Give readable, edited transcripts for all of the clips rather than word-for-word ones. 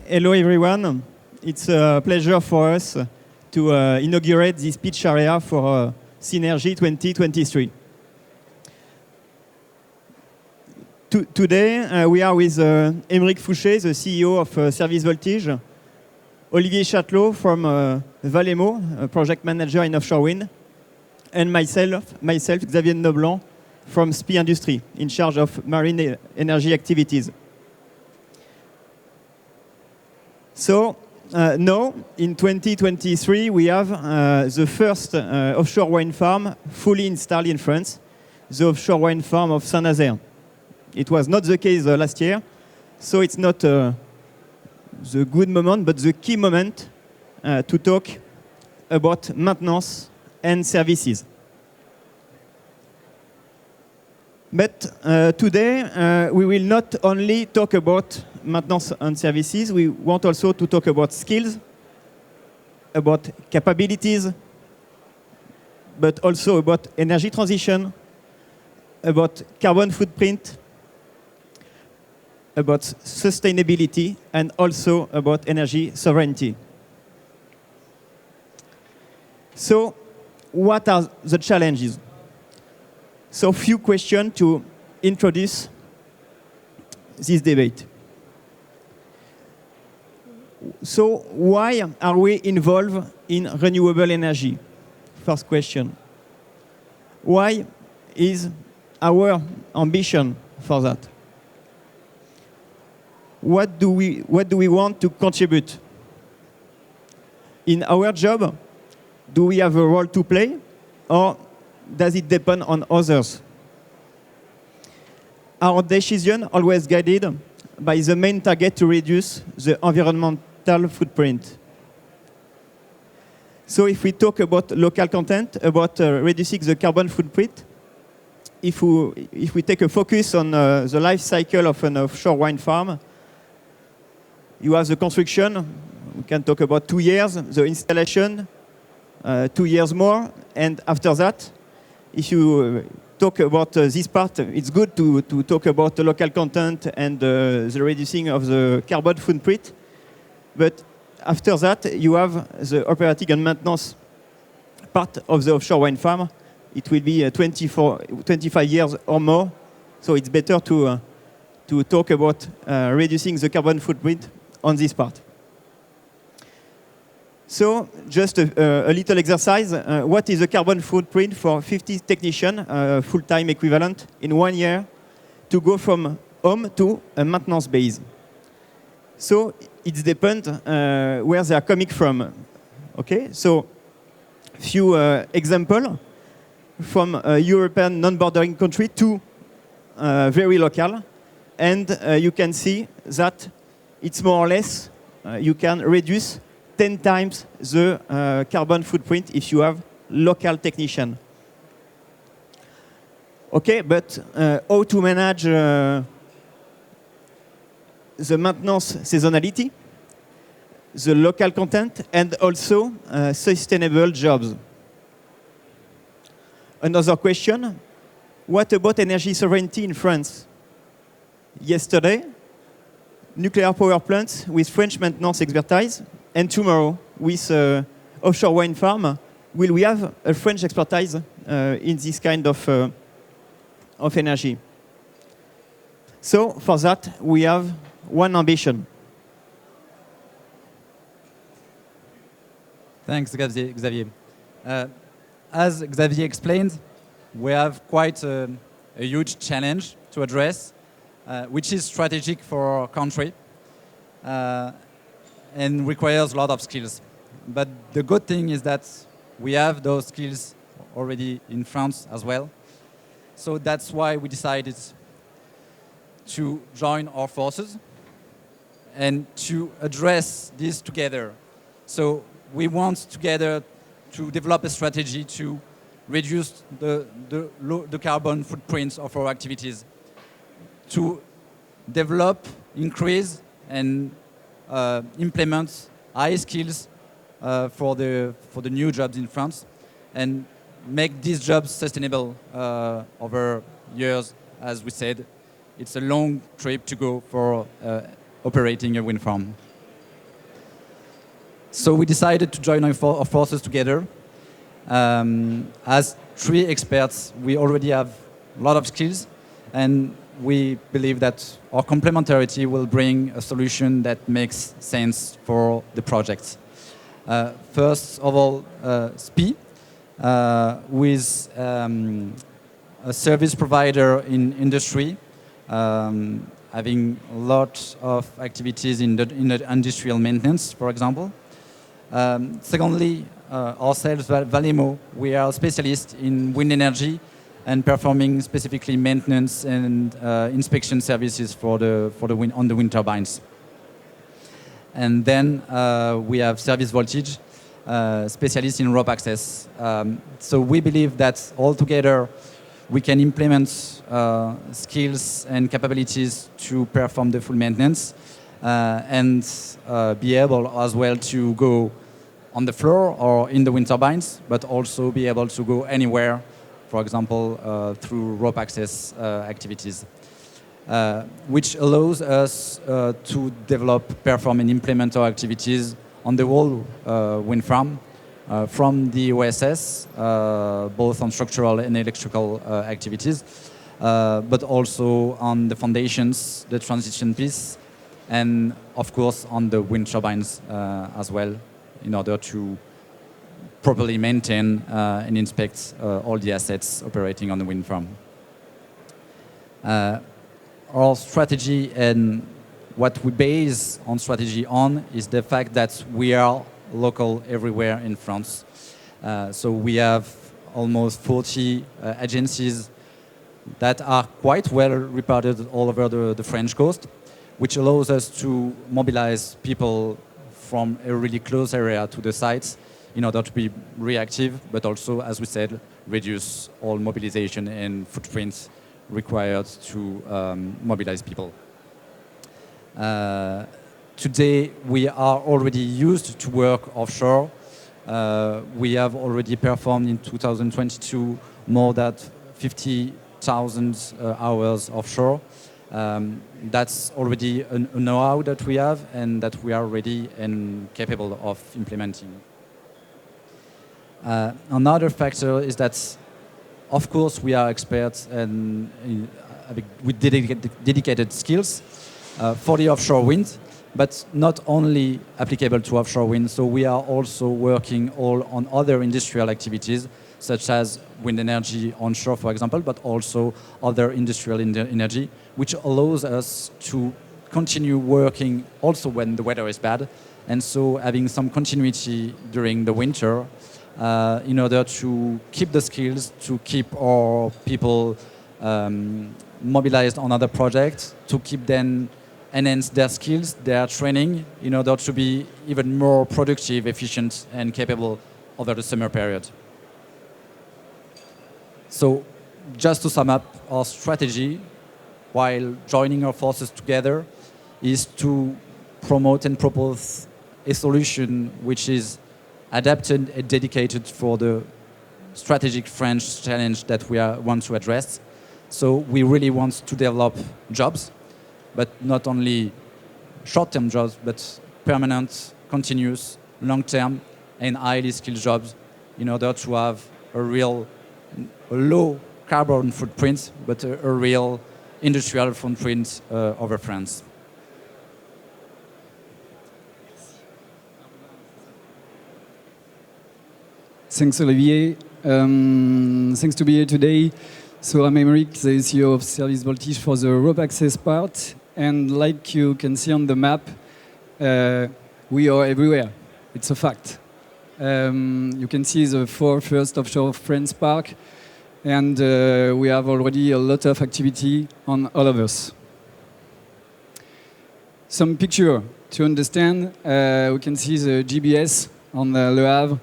Hello everyone. It's a pleasure for us to inaugurate this pitch area for Seanergy 2023. Today we are with Aymeric Foucher, the CEO of Service Voltige, Olivier Chatelot from VALEMO, a project manager in offshore wind, and myself, Xavier Noblens, from SPIE Industrie, in charge of marine energy activities. So now, in 2023, we have the first offshore wind farm fully installed in France, the offshore wind farm of Saint-Nazaire. It was not the case last year, so it's not the good moment, but the key moment to talk about maintenance and services. But today, we will not only talk about maintenance and services, we want also to talk about skills, about capabilities, but also about energy transition, about carbon footprint, about sustainability, and also about energy sovereignty. So, what are the challenges? So, few questions to introduce this debate. So, why are we involved in renewable energy? First question. Why is our ambition for that? What do we want to contribute? In our job, do we have a role to play, or does it depend on others? Our decision always guided by the main target to reduce the environmental footprint. So if we talk about local content, about reducing the carbon footprint, if we take a focus on the life cycle of an offshore wind farm, you have the construction, we can talk about 2 years, the installation, 2 years more, and after that, if you talk about this part, it's good to talk about the local content and the reducing of the carbon footprint, but after that, you have the operating and maintenance part of the offshore wind farm. It will be 25 years or more, so it's better to talk about reducing the carbon footprint on this part. So, just a little exercise. What is the carbon footprint for 50 technicians, full-time equivalent, in 1 year, to go from home to a maintenance base? So, it depends where they are coming from. Okay, so few examples from a European non-bordering country to very local, and you can see that it's more or less you can reduce 10 times the carbon footprint if you have local technician. Okay, but how to manage the maintenance seasonality, the local content, and also sustainable jobs? Another question, what about energy sovereignty in France? Yesterday, nuclear power plants with French maintenance expertise, and tomorrow, with offshore wind farm, will we have a French expertise in this kind of energy? So, for that, we have one ambition. Thanks, Xavier. As Xavier explained, we have quite a huge challenge to address, which is strategic for our country. And requires a lot of skills. But the good thing is that we have those skills already in France as well. So that's why we decided to join our forces and to address this together. So we want together to develop a strategy to reduce the carbon footprints of our activities, to develop, increase, and implement high skills for the new jobs in France, and make these jobs sustainable over years. As we said, it's a long trip to go for operating a wind farm. So we decided to join our forces together. As 3 experts, we already have a lot of skills, and we believe that our complementarity will bring a solution that makes sense for the project. First of all, SPIE, with a service provider in industry, having a lot of activities in the industrial maintenance, for example. Secondly, ourselves, VALEMO, we are specialists in wind energy and performing specifically maintenance and inspection services for the wind turbines. And then we have service Voltige, specialists in rope access. So we believe that altogether we can implement skills and capabilities to perform the full maintenance and be able as well to go on the floor or in the wind turbines, but also be able to go anywhere, for example, through rope access activities, which allows us to develop, perform, and implement our activities on the whole wind farm, from the OSS, both on structural and electrical activities, but also on the foundations, the transition piece, and of course on the wind turbines as well, in order to properly maintain and inspect all the assets operating on the wind farm. Our strategy and what we base on strategy on is the fact that we are local everywhere in France. So we have almost 40 agencies that are quite well reparted all over the French coast, which allows us to mobilize people from a really close area to the sites in order to be reactive, but also, as we said, reduce all mobilization and footprints required to mobilize people. Today, we are already used to work offshore. We have already performed in 2022 more than 50,000 hours offshore. That's already a know-how that we have and that we are ready and capable of implementing. Another factor is that, of course, we are experts and with dedicated skills for the offshore wind, but not only applicable to offshore wind. So we are also working all on other industrial activities, such as wind energy onshore, for example, but also other industrial energy, which allows us to continue working also when the weather is bad, and so having some continuity during the winter in order to keep the skills, to keep our people mobilized on other projects, to keep them enhance their skills, their training, in order to be even more productive, efficient, and capable over the summer period. So, just to sum up, our strategy, while joining our forces together, is to promote and propose a solution which is adapted and dedicated for the strategic French challenge that we want to address. So we really want to develop jobs, but not only short-term jobs, but permanent, continuous, long-term, and highly skilled jobs in order to have a low carbon footprint, but a real industrial footprint over France. Thanks, Olivier. Thanks to be here today. So I'm Aymeric, the CEO of Service Voltige for the rope access part. And like you can see on the map, we are everywhere. It's a fact. You can see the 4 first offshore France park, and we have already a lot of activity on all of us. Some picture to understand. We can see the GBS on Le Havre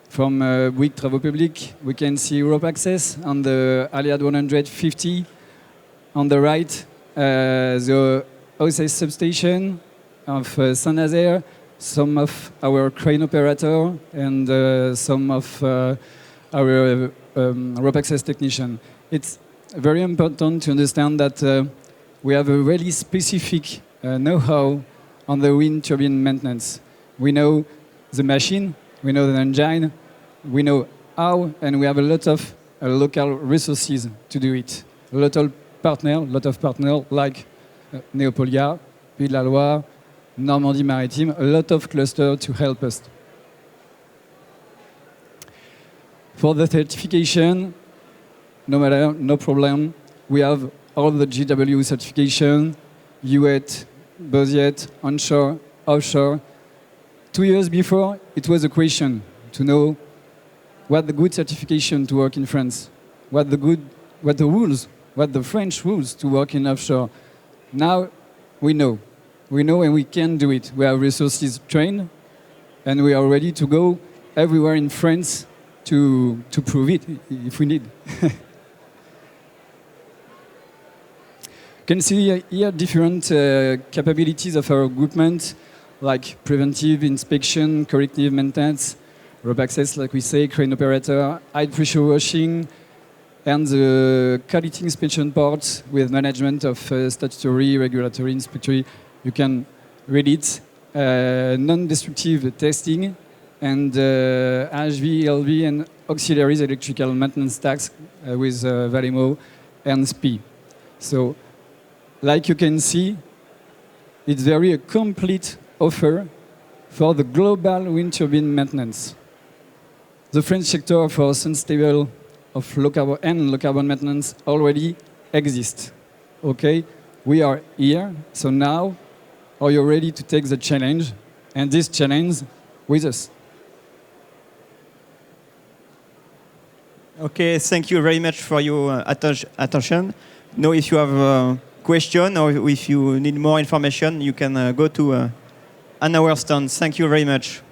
from Bouygues Travaux Publics. We can see rope access on the Aliad 150. On the right, the OSS substation of Saint-Nazaire, some of our crane operator, and some of our rope access technician. It's very important to understand that we have a really specific know-how on the wind turbine maintenance. We know the machine, we know the engine, we know how, and we have a lot of local resources to do it. A lot of partners like Neopolia, Pays de la Loire, Normandie Maritime, a lot of clusters to help us. For the certification, no problem. We have all the GW certification, UET, Bosiet, onshore, offshore. 2 years before, it was a question to know what the good certification to work in France, what the French rules to work in offshore. Now we know and we can do it. We have resources trained, and we are ready to go everywhere in France to prove it if we need. You can see here different capabilities of our equipment, like preventive inspection, corrective maintenance, rope access, like we say, crane operator, high pressure washing, and the quality inspection parts with management of statutory, regulatory, inspectory. You can read it. Non-destructive testing, and HV, LV, and auxiliaries electrical maintenance tasks with VALEMO and SPIE. So, like you can see, it's very a complete offer for the global wind turbine maintenance. The French sector for unstable of low carbon and low carbon maintenance already exists. Okay, we are here. So now, are you ready to take the challenge? And this challenge with us. Okay, thank you very much for your attention. Now, if you have a question or if you need more information, you can go to an hour stand. Thank you very much.